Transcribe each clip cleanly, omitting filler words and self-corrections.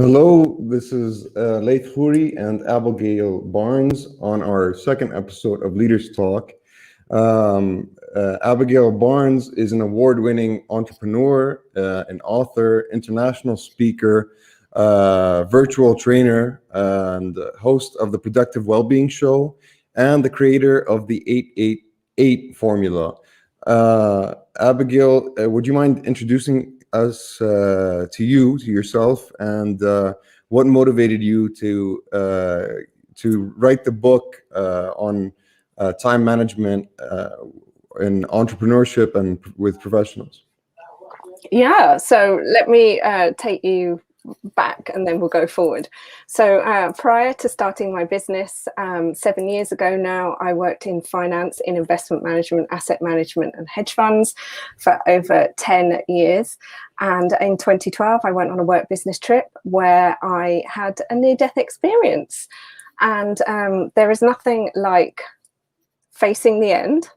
Hello, this is Leith Khoury and Abigail Barnes on our second episode of Leaders Talk. Abigail Barnes is an award-winning entrepreneur, an author, international speaker, virtual trainer, and host of the Productive Wellbeing Show, and the creator of the 888 formula. Abigail, would you mind introducing us to yourself, and what motivated you to write the book on time management in entrepreneurship and with professionals? Yeah, so let me take you back and then we'll go forward. So prior to starting my business 7 years ago now, I worked in finance, in investment management, asset management and hedge funds for over 10 years. And in 2012, I went on a work business trip where I had a near-death experience. And there is nothing like facing the end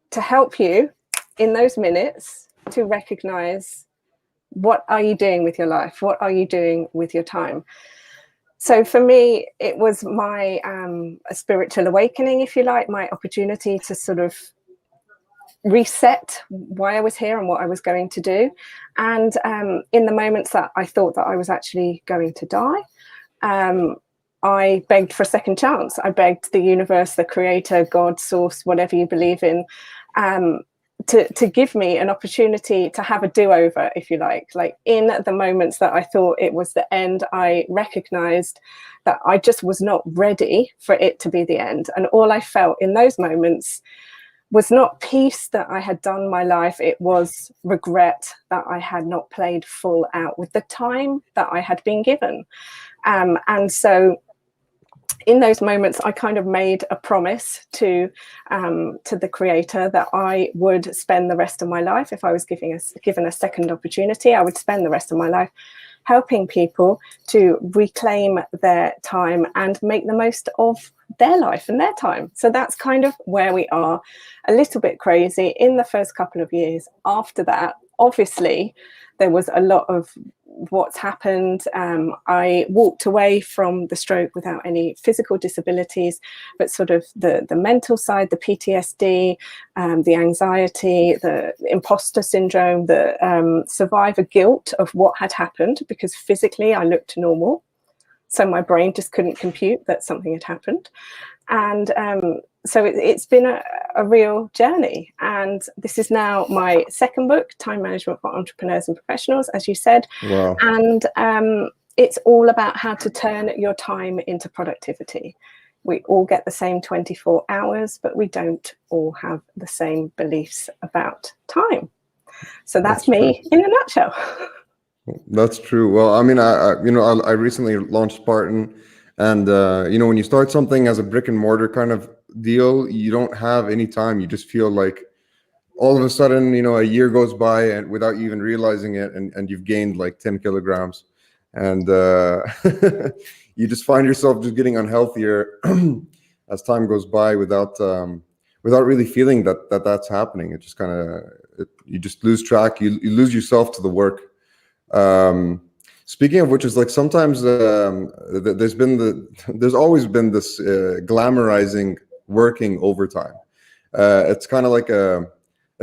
to help you in those minutes to recognize, what are you doing with your life? What are you doing with your time? So for me, it was my a spiritual awakening, if you like, my opportunity to sort of reset why I was here and what I was going to do. And in the moments that I thought that I was actually going to die, I begged for a second chance. I begged the universe, the creator, God, source, whatever you believe in, to give me an opportunity to have a do-over, if you like. Like in the moments that I thought it was the end, I recognized that I just was not ready for it to be the end. And all I felt in those moments was not peace that I had done my life. It was regret that I had not played full out with the time that I had been given. And so in those moments, I kind of made a promise to the creator that I would spend the rest of my life, if I was given a second opportunity, I would spend the rest of my life helping people to reclaim their time and make the most of their life and their time. So that's kind of where we are. A little bit crazy in the first couple of years. After that, obviously, there was a lot of what's happened. I walked away from the stroke without any physical disabilities, but sort of the mental side, the PTSD, the anxiety, the imposter syndrome, the survivor guilt of what had happened, because physically I looked normal. So my brain just couldn't compute that something had happened. And so it's been a real journey. And this is now my second book, Time Management for Entrepreneurs and Professionals, as you said. Wow. And it's all about how to turn your time into productivity. We all get the same 24 hours, but we don't all have the same beliefs about time. So that's me in a nutshell. That's true. Well, I mean, I recently launched Spartan, and when you start something as a brick and mortar kind of deal, you don't have any time. You just feel like all of a sudden, a year goes by and without you even realizing it, and you've gained like 10 kilograms, and you just find yourself just getting unhealthier as time goes by without really feeling that's happening. It just kind of, you just lose track. You lose yourself to the work. Speaking of which, is like sometimes there's always been this glamorizing working overtime. It's kind of like a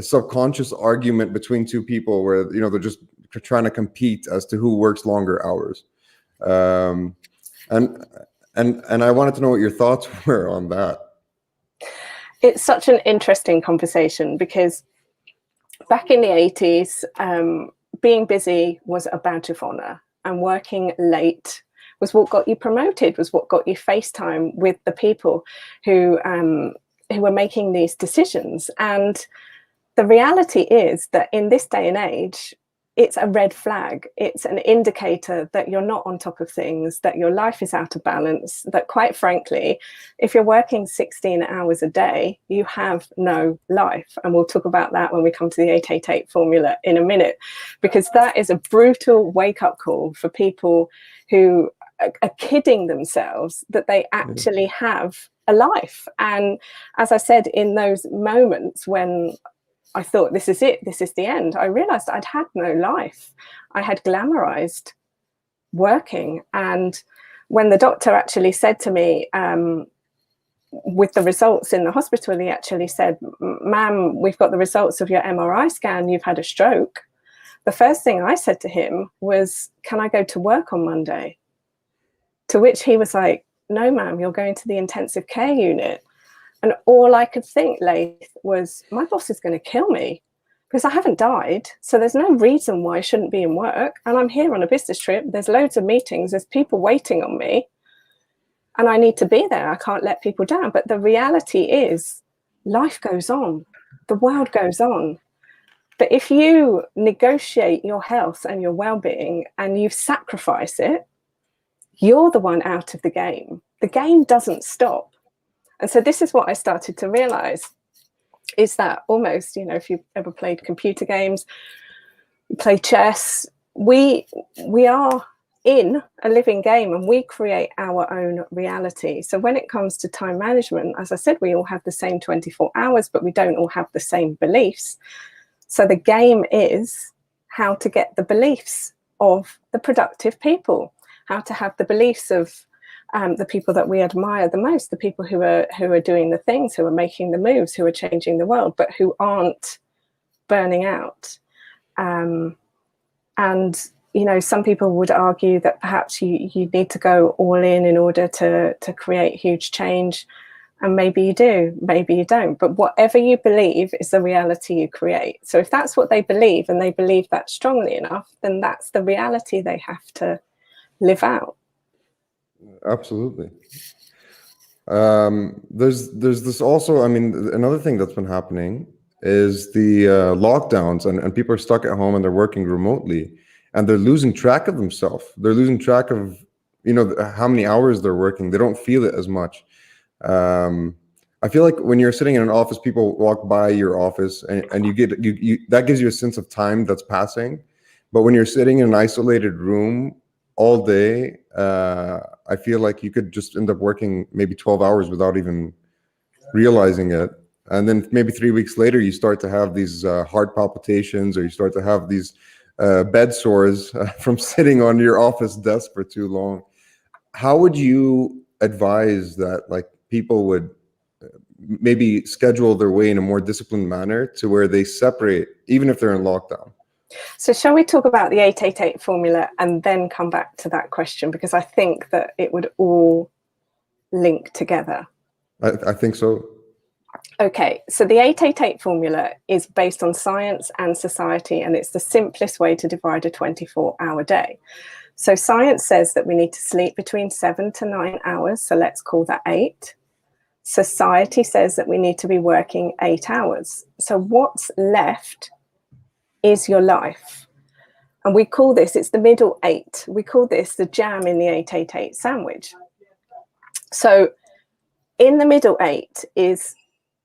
subconscious argument between two people where they're just trying to compete as to who works longer hours. And I wanted to know what your thoughts were on that. It's such an interesting conversation, because back in the 80s, being busy was a badge of honor, and working late was what got you promoted, was what got you FaceTime with the people who were making these decisions. And the reality is that in this day and age, it's a red flag. It's an indicator that you're not on top of things, that your life is out of balance, that quite frankly, if you're working 16 hours a day, you have no life. And we'll talk about that when we come to the 888 formula in a minute, because that is a brutal wake-up call for people who are kidding themselves that they actually have a life. And as I said, in those moments when I thought, this is it, this is the end, I realized I'd had no life. I had glamorized working. And when the doctor actually said to me, with the results in the hospital, he actually said, "Ma'am, we've got the results of your MRI scan. You've had a stroke." The first thing I said to him was, "Can I go to work on Monday?" To which he was like, "No, ma'am, you're going to the intensive care unit." And all I could think, Laith, was my boss is going to kill me because I haven't died. So there's no reason why I shouldn't be in work. And I'm here on a business trip. There's loads of meetings. There's people waiting on me. And I need to be there. I can't let people down. But the reality is life goes on. The world goes on. But if you negotiate your health and your well-being and you sacrifice it, you're the one out of the game. The game doesn't stop. And so this is what I started to realize, is that almost, if you've ever played computer games, play chess, we are in a living game and we create our own reality. So when it comes to time management, as I said, we all have the same 24 hours, but we don't all have the same beliefs. So the game is how to get the beliefs of the productive people, how to have the beliefs of the people that we admire the most, the people who are doing the things, who are making the moves, who are changing the world, but who aren't burning out. And some people would argue that perhaps you need to go all in order to create huge change. And maybe you do, maybe you don't. But whatever you believe is the reality you create. So if that's what they believe and they believe that strongly enough, then that's the reality they have to live out. Absolutely. There's this also, I mean, another thing that's been happening is the lockdowns, and people are stuck at home and they're working remotely and they're losing track of themselves. They're losing track of, how many hours they're working. They don't feel it as much. I feel like when you're sitting in an office, people walk by your office and you get, that gives you a sense of time that's passing. But when you're sitting in an isolated room all day, I feel like you could just end up working maybe 12 hours without even realizing it. And then maybe 3 weeks later, you start to have these heart palpitations, or you start to have these bed sores from sitting on your office desk for too long. How would you advise that, like, people would maybe schedule their way in a more disciplined manner to where they separate, even if they're in lockdown? So shall we talk about the 888 formula and then come back to that question? Because I think that it would all link together. I think so. Okay, so the 888 formula is based on science and society, and it's the simplest way to divide a 24-hour day. So science says that we need to sleep between 7 to 9 hours, so let's call that 8. Society says that we need to be working 8 hours. So what's left is your life. And we call this, it's the middle 8. We call this the jam in the 888 sandwich. So in the middle 8 is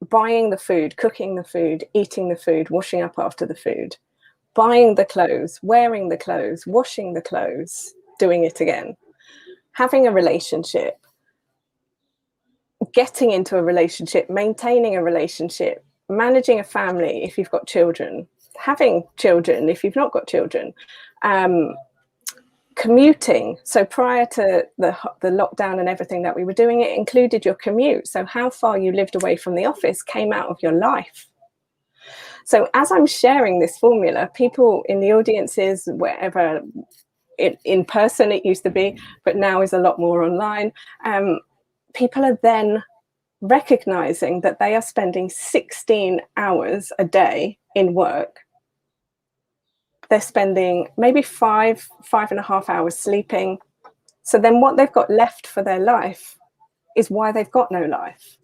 buying the food, cooking the food, eating the food, washing up after the food, buying the clothes, wearing the clothes, washing the clothes, doing it again, having a relationship, getting into a relationship, maintaining a relationship, managing a family if you've got children, having children if you've not got children, commuting. So prior to the lockdown and everything that we were doing, it included your commute. So how far you lived away from the office came out of your life. So as I'm sharing this formula, people in the audiences, wherever in person it used to be, but now is a lot more online, people are then recognizing that they are spending 16 hours a day in work. They're spending maybe 5.5 hours sleeping. So then what they've got left for their life is why they've got no life.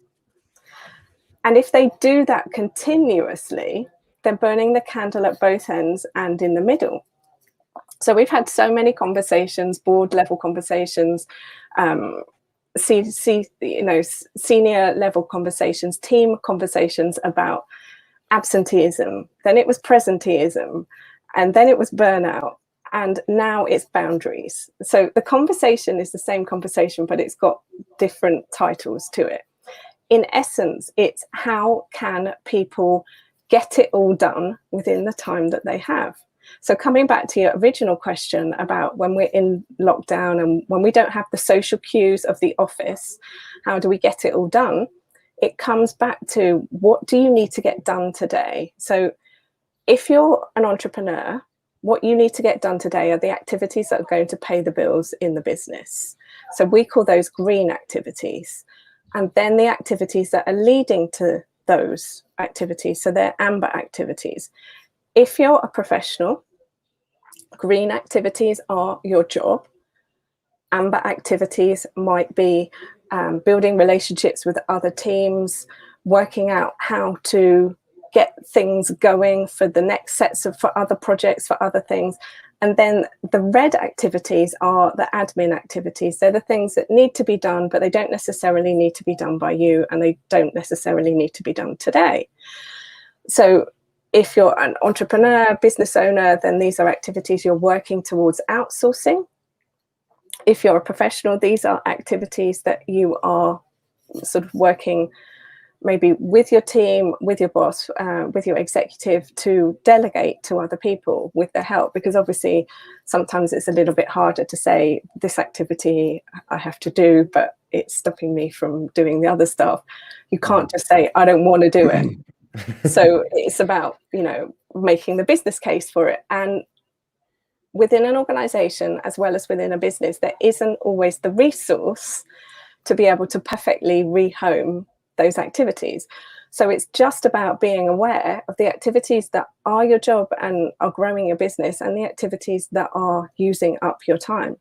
And if they do that continuously, they're burning the candle at both ends and in the middle. So we've had so many conversations, board level conversations, senior level conversations, team conversations about absenteeism. Then it was presenteeism, and then it was burnout, and now it's boundaries. So the conversation is the same conversation, but it's got different titles to it. In essence, it's how can people get it all done within the time that they have. So coming back to your original question about when we're in lockdown and when we don't have the social cues of the office, how do we get it all done? It comes back to, what do you need to get done today? So if you're an entrepreneur, what you need to get done today are the activities that are going to pay the bills in the business. So we call those green activities. And then the activities that are leading to those activities, so they're amber activities. If you're a professional, green activities are your job. Amber activities might be building relationships with other teams, working out how to get things going for the next sets of, for other projects, for other things. And then the red activities are the admin activities. They're the things that need to be done, but they don't necessarily need to be done by you, and they don't necessarily need to be done today. So if you're an entrepreneur, business owner, then these are activities you're working towards outsourcing. If you're a professional, these are activities that you are sort of working maybe with your team, with your boss, with your executive, to delegate to other people with their help. Because obviously sometimes it's a little bit harder to say, this activity I have to do, but it's stopping me from doing the other stuff. You can't just say, I don't want to do it. So it's about, you know, making the business case for it. And within an organization, as well as within a business, there isn't always the resource to be able to perfectly rehome those activities. So it's just about being aware of the activities that are your job and are growing your business, and the activities that are using up your time.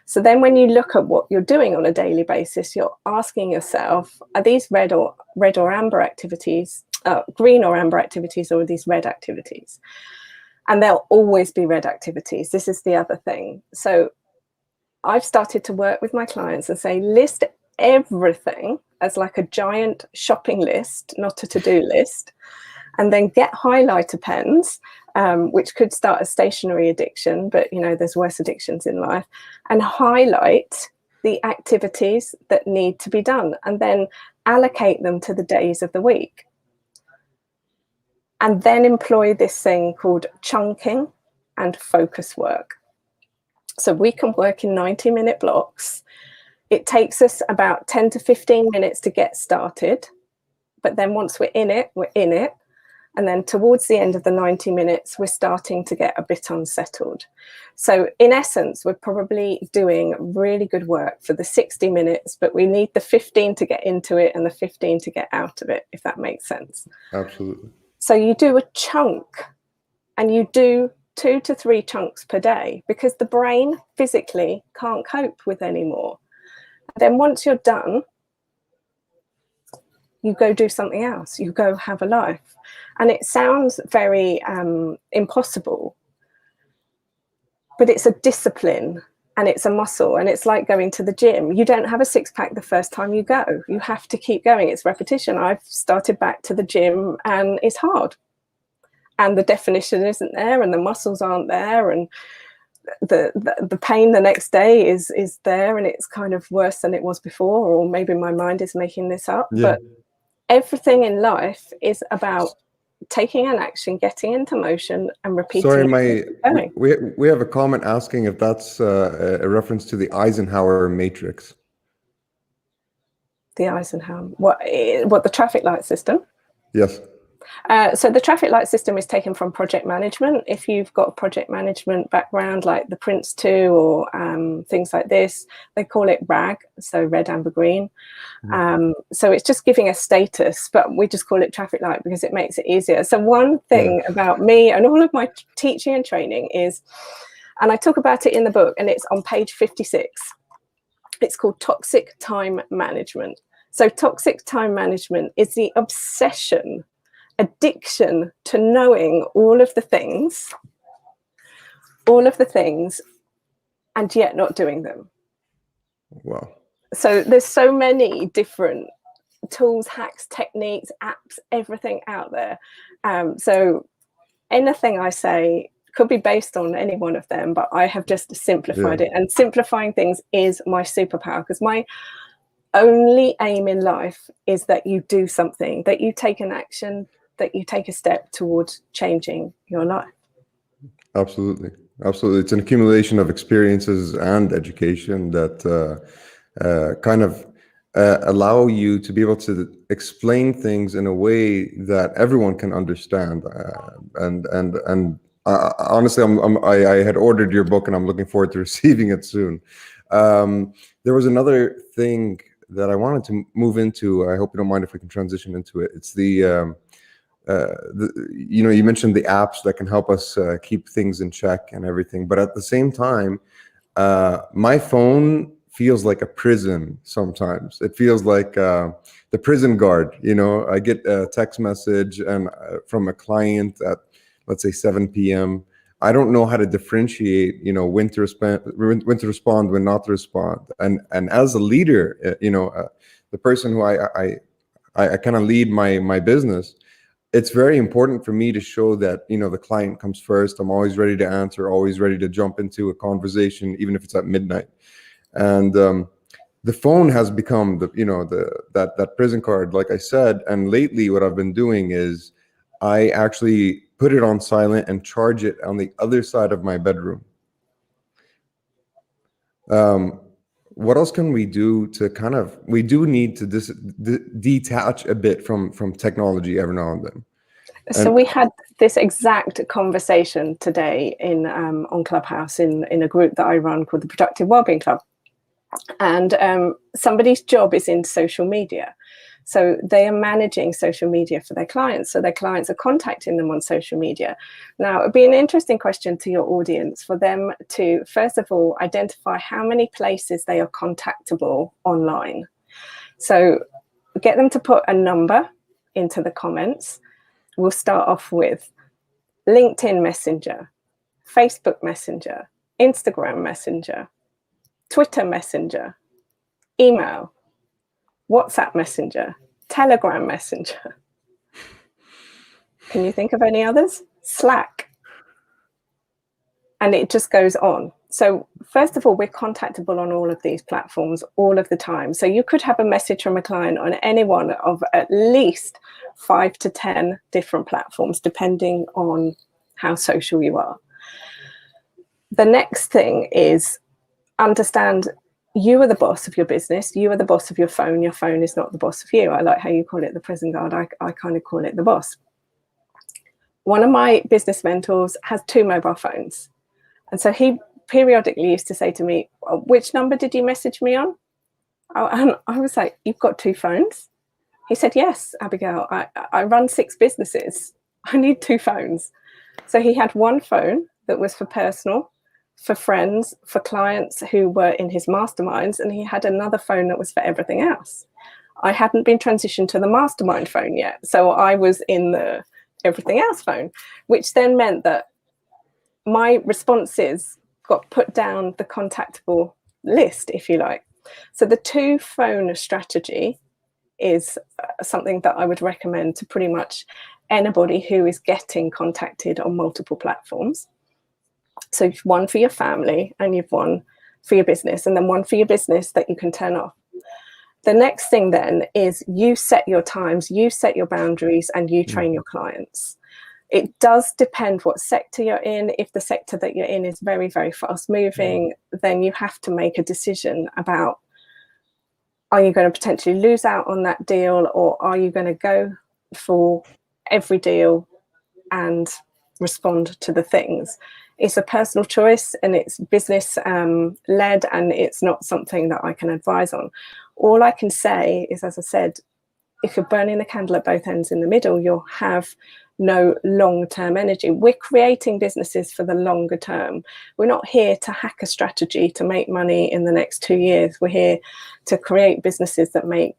So then when you look at what you're doing on a daily basis, you're asking yourself, are these red or amber activities, green or amber activities, or are these red activities? And there'll always be red activities. This is the other thing. So I've started to work with my clients and say, list everything as like a giant shopping list, not a to-do list, and then get highlighter pens, which could start a stationery addiction, but you know, there's worse addictions in life, and highlight the activities that need to be done, and then allocate them to the days of the week. And then employ this thing called chunking and focus work. So we can work in 90-minute blocks. It takes us about 10 to 15 minutes to get started. But then once we're in it, we're in it. And then towards the end of the 90 minutes, we're starting to get a bit unsettled. So in essence, we're probably doing really good work for the 60 minutes, but we need the 15 to get into it and the 15 to get out of it, if that makes sense. Absolutely. So you do a chunk, and you do 2 to 3 chunks per day, because the brain physically can't cope with any more. Then once you're done, you go do something else. You go have a life. And it sounds very impossible, but it's a discipline and it's a muscle, and it's like going to the gym. You don't have a six-pack the first time you go. You have to keep going. It's repetition. I've started back to the gym and it's hard. And the definition isn't there, and the muscles aren't there, and the pain the next day is there, and it's kind of worse than it was before, or maybe my mind is making this up. Yeah. But everything in life is about taking an action, getting into motion, and repeating. Sorry, we have a comment asking if that's a reference to the Eisenhower matrix. The Eisenhower, what the traffic light system? Yes. So the traffic light system is taken from project management. If you've got a project management background like the Prince 2 or things like this, they call it RAG, so red, amber, green. So it's just giving a status, but we just call it traffic light because it makes it easier. So one thing about me and all of my teaching and training is, and I talk about it in the book, and it's on page 56, it's called toxic time management. So toxic time management is the addiction to knowing all of the things, and yet not doing them. Wow. So there's so many different tools, hacks, techniques, apps, everything out there. So anything I say could be based on any one of them, but I have just simplified it. And simplifying things is my superpower, because my only aim in life is that you do something, that you take an action, that you take a step towards changing your life. Absolutely. Absolutely. It's an accumulation of experiences and education that kind of allow you to be able to explain things in a way that everyone can understand. Honestly, I had ordered your book and I'm looking forward to receiving it soon. There was another thing that I wanted to move into. I hope you don't mind if we can transition into it. It's you mentioned the apps that can help us keep things in check and everything, but at the same time, my phone feels like a prison sometimes. It feels like the prison guard. I get a text message and from a client at, let's say, 7 p.m. I don't know how to differentiate, when to respond, when not to respond. And as a leader, the person who I kind of lead my business, it's very important for me to show that the client comes first. I'm always ready to answer, always ready to jump into a conversation, even if it's at midnight. And the phone has become that prison card, like I said. And lately what I've been doing is I actually put it on silent and charge it on the other side of my bedroom. um, what else can we do to we do need to detach a bit from technology every now and then. So And we had this exact conversation today in on Clubhouse in a group that I run called the Productive Wellbeing Club. And somebody's job is in social media. So they are managing social media for their clients. So their clients are contacting them on social media. Now, it'd be an interesting question to your audience for them to, first of all, identify how many places they are contactable online. So get them to put a number into the comments. We'll start off with LinkedIn Messenger, Facebook Messenger, Instagram Messenger, Twitter Messenger, email, WhatsApp Messenger, Telegram Messenger. Can you think of any others? Slack. And it just goes on. So first of all, we're contactable on all of these platforms all of the time. So you could have a message from a client on any one of at least 5 to 10 different platforms, depending on how social you are. The next thing is understand you are the boss of your business. You are the boss of your phone. Your phone is not the boss of you. I like how you call it the prison guard. I kind of call it the boss. One of my business mentors has 2 mobile phones. And so he periodically used to say to me, which number did you message me on? And I was like, you've got 2 phones? He said, yes, Abigail, I run 6 businesses. I need 2 phones. So he had one phone that was for personal, for friends, for clients who were in his masterminds, and he had another phone that was for everything else. I hadn't been transitioned to the mastermind phone yet, so I was in the everything else phone, which then meant that my responses got put down the contactable list, if you like. So the 2 phone strategy is something that I would recommend to pretty much anybody who is getting contacted on multiple platforms. So you've one for your family and you've one for your business, and then one for your business that you can turn off. The next thing then is you set your times, you set your boundaries, and you train your clients. It does depend what sector you're in. If the sector that you're in is very, very fast moving, then you have to make a decision about, are you going to potentially lose out on that deal, or are you going to go for every deal and respond to the things? It's a personal choice and it's business led, and it's not something that I can advise on. All I can say is, as I said, if you're burning the candle at both ends in the middle, you'll have no long-term energy. We're creating businesses for the longer term. We're not here to hack a strategy to make money in the next 2 years. We're here to create businesses that make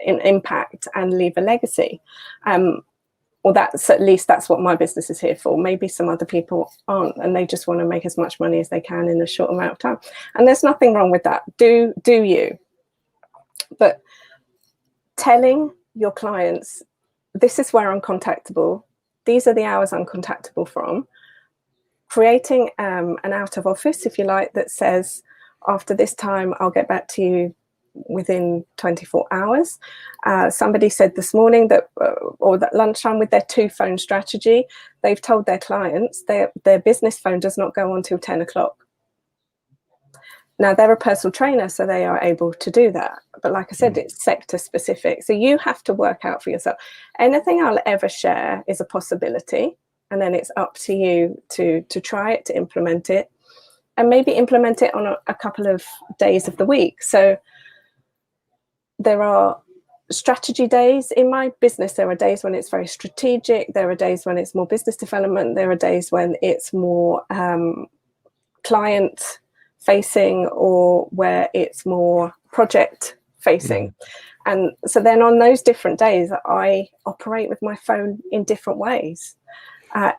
an impact and leave a legacy. Or at least that's what my business is here for. Maybe some other people aren't, and they just want to make as much money as they can in a short amount of time. And there's nothing wrong with that. Do you? But telling your clients, this is where I'm contactable, these are the hours I'm contactable from, creating an out of office, if you like, that says, after this time, I'll get back to you within 24 hours. Somebody said this morning that, or that lunchtime, with their 2-phone strategy, they've told their clients their business phone does not go on till 10 o'clock. Now, they're a personal trainer, so they are able to do that. But like I said, it's sector specific. So you have to work out for yourself. Anything I'll ever share is a possibility. And then it's up to you to try it, to implement it, and maybe implement it on a couple of days of the week. So there are strategy days in my business. There are days when it's very strategic. There are days when it's more business development. There are days when it's more client facing, or where it's more project facing. And so then on those different days, I operate with my phone in different ways.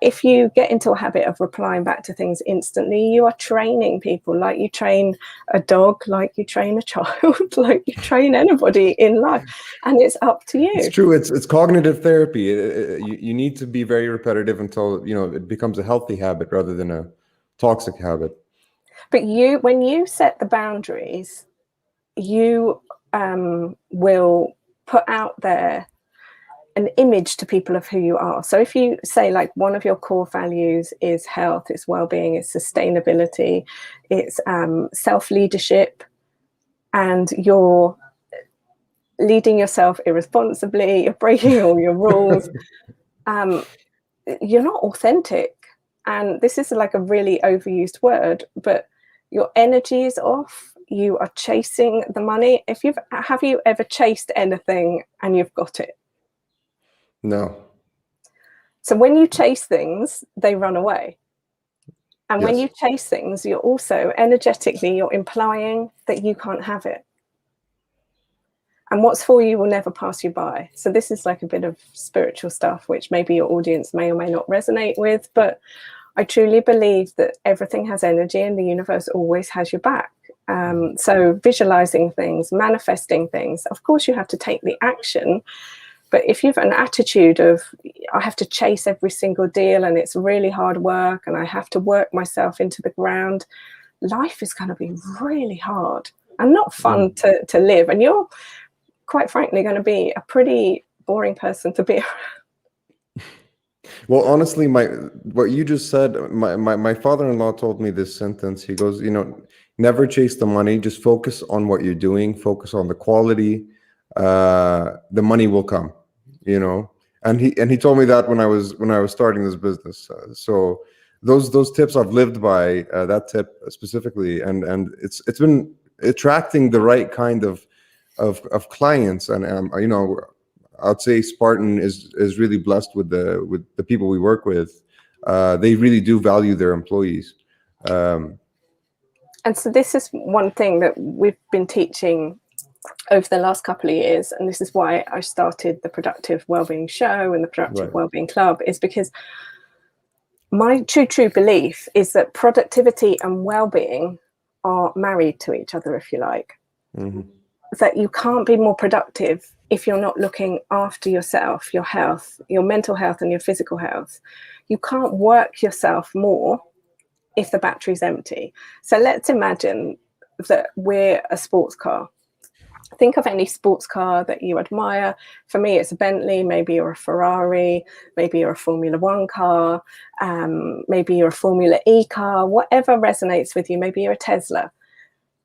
If you get into a habit of replying back to things instantly, you are training people like you train a dog, like you train a child, like you train anybody in life. And it's up to you. It's true. It's cognitive therapy. You need to be very repetitive until, you know, it becomes a healthy habit rather than a toxic habit. But when you set the boundaries, you will put out there an image to people of who you are. So if you say, like, one of your core values is health, it's well-being, it's sustainability, it's self-leadership, and you're leading yourself irresponsibly, you're breaking all your rules, you're not authentic. And this is like a really overused word, but your energy is off. You are chasing the money. Have you ever chased anything and you've got it? No. So when you chase things, they run away. And when Yes. you chase things, you're also energetically, you're implying that you can't have it. And what's for you will never pass you by. So this is like a bit of spiritual stuff, which maybe your audience may or may not resonate with, but I truly believe that everything has energy and the universe always has your back. So visualizing things, manifesting things, of course you have to take the action. But if you've an attitude of, I have to chase every single deal and it's really hard work and I have to work myself into the ground, life is going to be really hard and not fun to live. And you're, quite frankly, going to be a pretty boring person to be around. Well, honestly, what you just said, my father-in-law told me this sentence. He goes, you know, never chase the money, just focus on what you're doing, focus on the quality. The money will come, you know. And he told me that when I was starting this business. So those tips I've lived by, that tip specifically, and it's been attracting the right kind of clients. And you know, I'd say Spartan is really blessed with the people we work with. They really do value their employees. And so this is one thing that we've been teaching over the last couple of years, and this is why I started the Productive Wellbeing Show and the Productive Wellbeing Club, is because my true belief is that productivity and well-being are married to each other, if you like. That you can't be more productive if you're not looking after yourself, your health, your mental health and your physical health. You can't work yourself more if the battery's empty. So let's imagine that we're a sports car. Think of any sports car that you admire. For me, it's a Bentley. Maybe you're a Ferrari. Maybe you're a Formula One car. Maybe you're a Formula E car. Whatever resonates with you. Maybe you're a Tesla.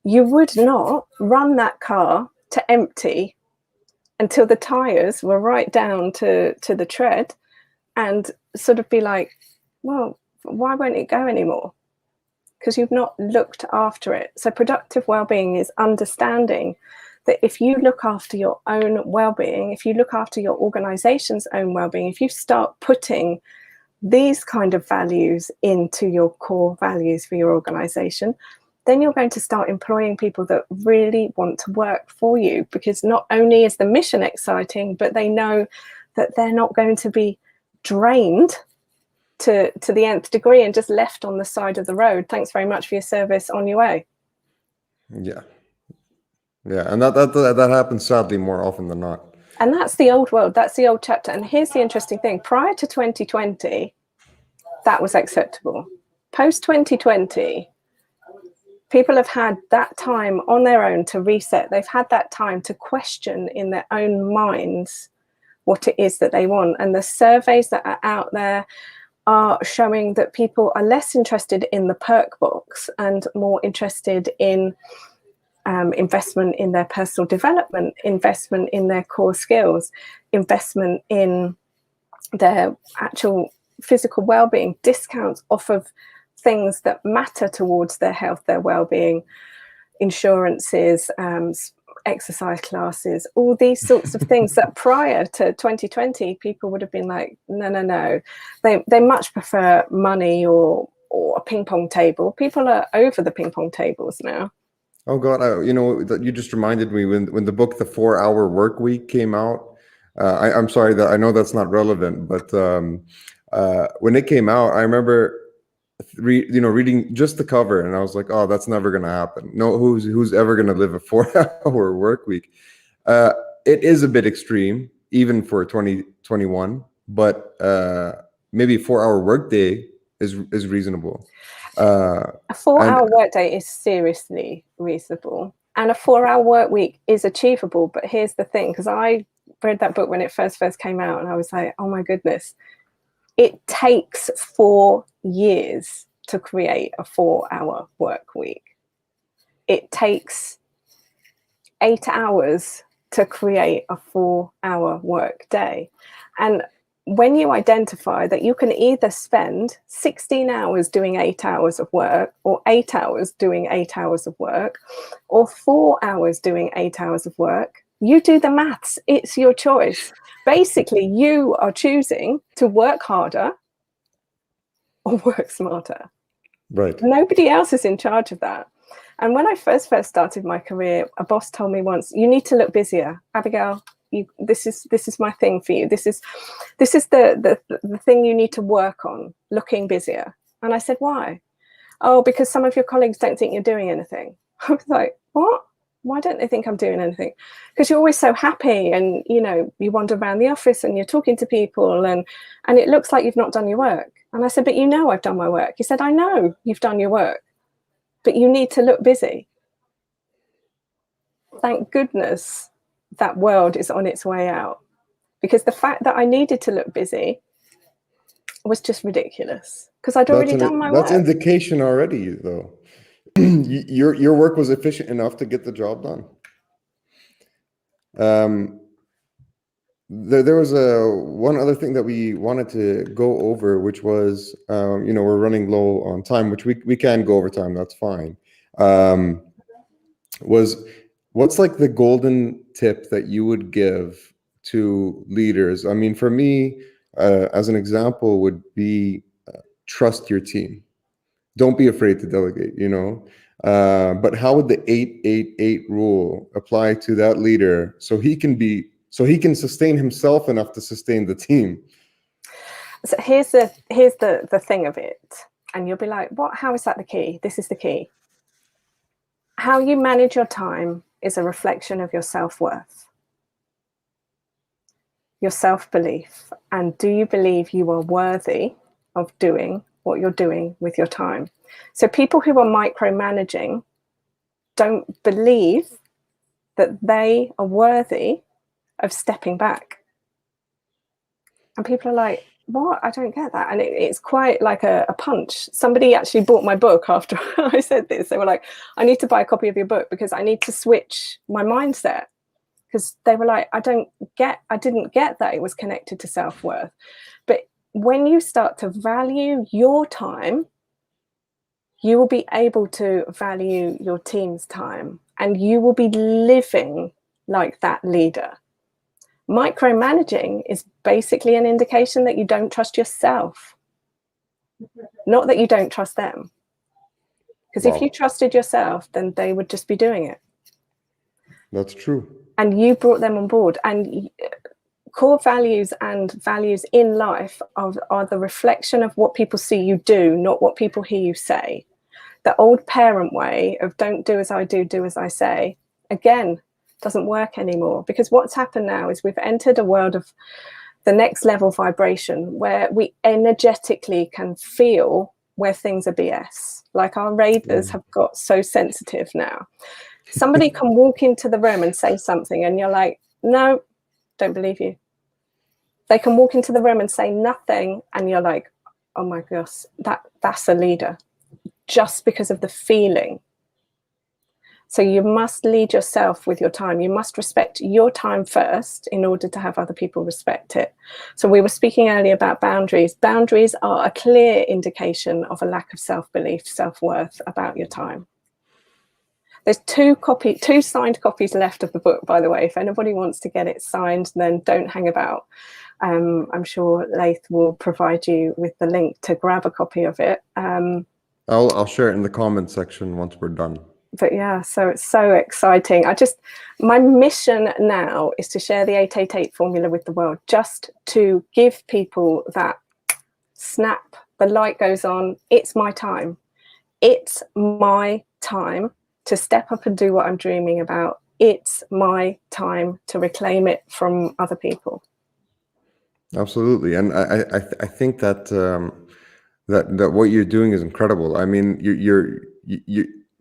You would not run that car to empty until the tires were right down to the tread, and sort of be like, well, why won't it go anymore? Because you've not looked after it. So productive well-being is understanding that if you look after your own well-being, if you look after your organization's own well-being, if you start putting these kind of values into your core values for your organization, then you're going to start employing people that really want to work for you, because not only is the mission exciting, but they know that they're not going to be drained to the nth degree and just left on the side of the road. Thanks very much for your service, on your way. Yeah, and that happens sadly more often than not. And that's the old world. That's the old chapter. And here's the interesting thing: prior to 2020, that was acceptable. Post 2020, People have had that time on their own to reset. They've had that time to question in their own minds what it is that they want. And the surveys that are out there are showing that people are less interested in the perk box and more interested in investment in their personal development, investment in their core skills, investment in their actual physical well-being, discounts off of things that matter towards their health, their well-being, insurances, exercise classes, all these sorts of things that prior to 2020 people would have been like, no. They much prefer money or a ping pong table. People are over the ping pong tables now. Oh God, you just reminded me when the book The 4 Hour Work Week came out. I'm sorry that I know that's not relevant, but when it came out, I remember reading just the cover, and I was like, oh, that's never gonna happen. No, who's ever gonna live a 4 hour work week? It is a bit extreme, even for 2021, but maybe a 4 hour work day is reasonable. A 4 hour workday is seriously reasonable, and a 4 hour work week is achievable. But here's the thing, because I read that book when it first came out, and I was like, oh my goodness, it takes 4 years to create a 4 hour work week. It takes 8 hours to create a 4 hour work day. And when you identify that you can either spend 16 hours doing 8 hours of work, or 8 hours doing 8 hours of work, or 4 hours doing 8 hours of work, you do the maths. It's your choice. Basically, you are choosing to work harder or work smarter. Right. Nobody else is in charge of that. And when I first started my career, a boss told me once, you need to look busier. Abigail, this is my thing for you. This is the thing you need to work on, looking busier. And I said, why? Oh, because some of your colleagues don't think you're doing anything. I was like, what? Why don't they think I'm doing anything? Because you're always so happy, and you wander around the office and you're talking to people, and it looks like you've not done your work. And I said, but I've done my work. He said, I know you've done your work, but you need to look busy. Thank goodness that world is on its way out, because the fact that I needed to look busy was just ridiculous, because I'd already done my work. That's indication already, though. Your work was efficient enough to get the job done. There was one other thing that we wanted to go over, which was, we're running low on time, which we can go over time. That's fine. Was what's like the golden tip that you would give to leaders? I mean, for me, as an example, would be trust your team. Don't be afraid to delegate, but how would the 8-8-8 rule apply to that leader so he can sustain himself enough to sustain the team? So here's the thing of it, and you'll be like, what? How is that the key? This is the key. How you manage your time is a reflection of your self-worth, your self-belief, and do you believe you are worthy of doing what you're doing with your time? So people who are micromanaging don't believe that they are worthy of stepping back. And people are like, what? I don't get that. And it's quite like a punch. Somebody actually bought my book after I said this. They were like, I need to buy a copy of your book because I need to switch my mindset. Because they were like, I didn't get that it was connected to self-worth. But when you start to value your time, you will be able to value your team's time, and you will be living like that leader. Micromanaging is basically an indication that you don't trust yourself, not that you don't trust them. Because if you trusted yourself, then they would just be doing it. That's true. And you brought them on board. And core values and values in life are the reflection of what people see you do, not what people hear you say. The old parent way of don't do as I do, do as I say, again, doesn't work anymore. Because what's happened now is we've entered a world of the next level vibration where we energetically can feel where things are BS. Like our raiders have got so sensitive now. Somebody can walk into the room and say something and you're like, no, don't believe you. They can walk into the room and say nothing and you're like, oh my gosh, that's a leader, just because of the feeling. So you must lead yourself with your time. You must respect your time first in order to have other people respect it. So we were speaking earlier about boundaries. Boundaries are a clear indication of a lack of self-belief, self-worth about your time. There's two signed copies left of the book, by the way. If anybody wants to get it signed, then don't hang about. I'm sure Laith will provide you with the link to grab a copy of it. I'll share it in the comment section once we're done. But yeah, so it's so exciting. My mission now is to share the 888 formula with the world, just to give people that snap, the light goes on, it's my time. It's my time to step up and do what I'm dreaming about. It's my time to reclaim it from other people. Absolutely. And I think that that what you're doing is incredible. I mean,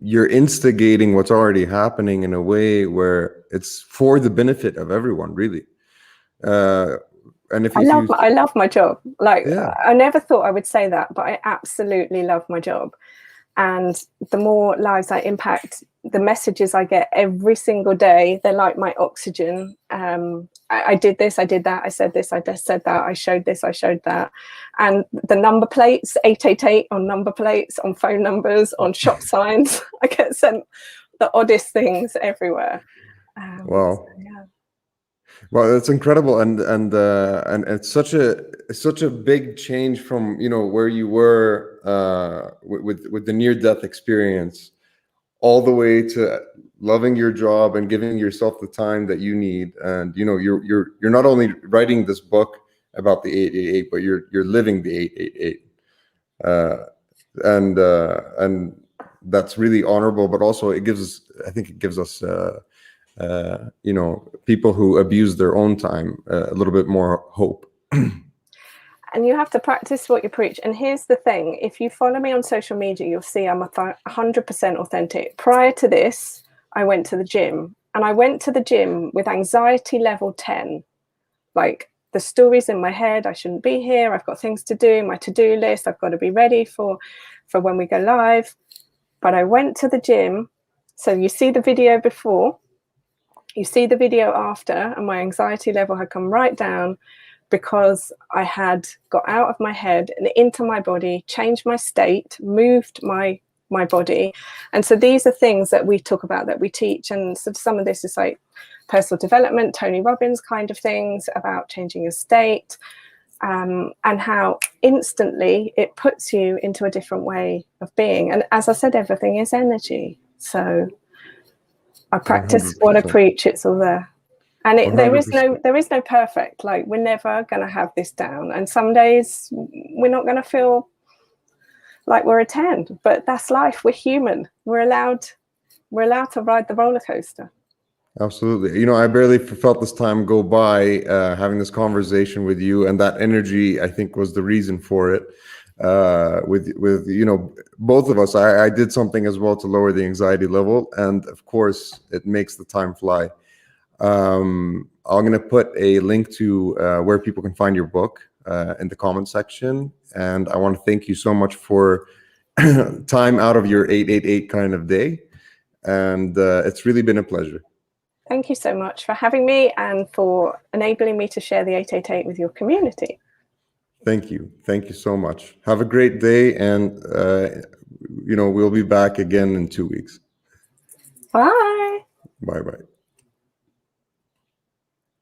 you're instigating what's already happening in a way where it's for the benefit of everyone, really. And if I love my job. Like, yeah. I never thought I would say that, but I absolutely love my job. And the more lives I impact, the messages I get every single day, they're like my oxygen. I did this, I did that, I said this, I said that, I showed this, I showed that. And the number plates, 888 on number plates, on phone numbers, on shop signs, I get sent the oddest things everywhere. Wow. So, yeah. Well, that's incredible, and it's such a big change from where you were with the near-death experience, all the way to loving your job and giving yourself the time that you need. And you're not only writing this book about the 888, but you're living the 888, and that's really honorable. But also, I think it gives us people who abuse their own time a little bit more hope. And you have to practice what you preach. And here's the thing, if you follow me on social media, you'll see I'm 100% authentic. Prior to this, I went to the gym, and I went to the gym with anxiety level 10. Like, the stories in my head, I shouldn't be here, I've got things to do, my to-do list, I've got to be ready for when we go live. But I went to the gym. So you see the video before, you see the video after, and my anxiety level had come right down, because I had got out of my head and into my body, changed my state, moved my body. And so these are things that we talk about, that we teach. And so some of this is like personal development, Tony Robbins kind of things about changing your state, and how instantly it puts you into a different way of being. And as I said, everything is energy. So I practice 100%. what I preach, it's all there. And there is 100%. no perfect, like, we're never going to have this down. And some days we're not going to feel like we're a 10, but that's life. We're human. We're allowed to ride the roller coaster. Absolutely. I barely felt this time go by having this conversation with you, and that energy, I think, was the reason for it. With both of us, I did something as well to lower the anxiety level, and of course it makes the time fly. I'm going to put a link to where people can find your book in the comment section. And I want to thank you so much for time out of your 888 kind of day. And it's really been a pleasure. Thank you so much for having me and for enabling me to share the 888 with your community. Thank you. Thank you so much. Have a great day. And, we'll be back again in 2 weeks. Bye. Bye-bye.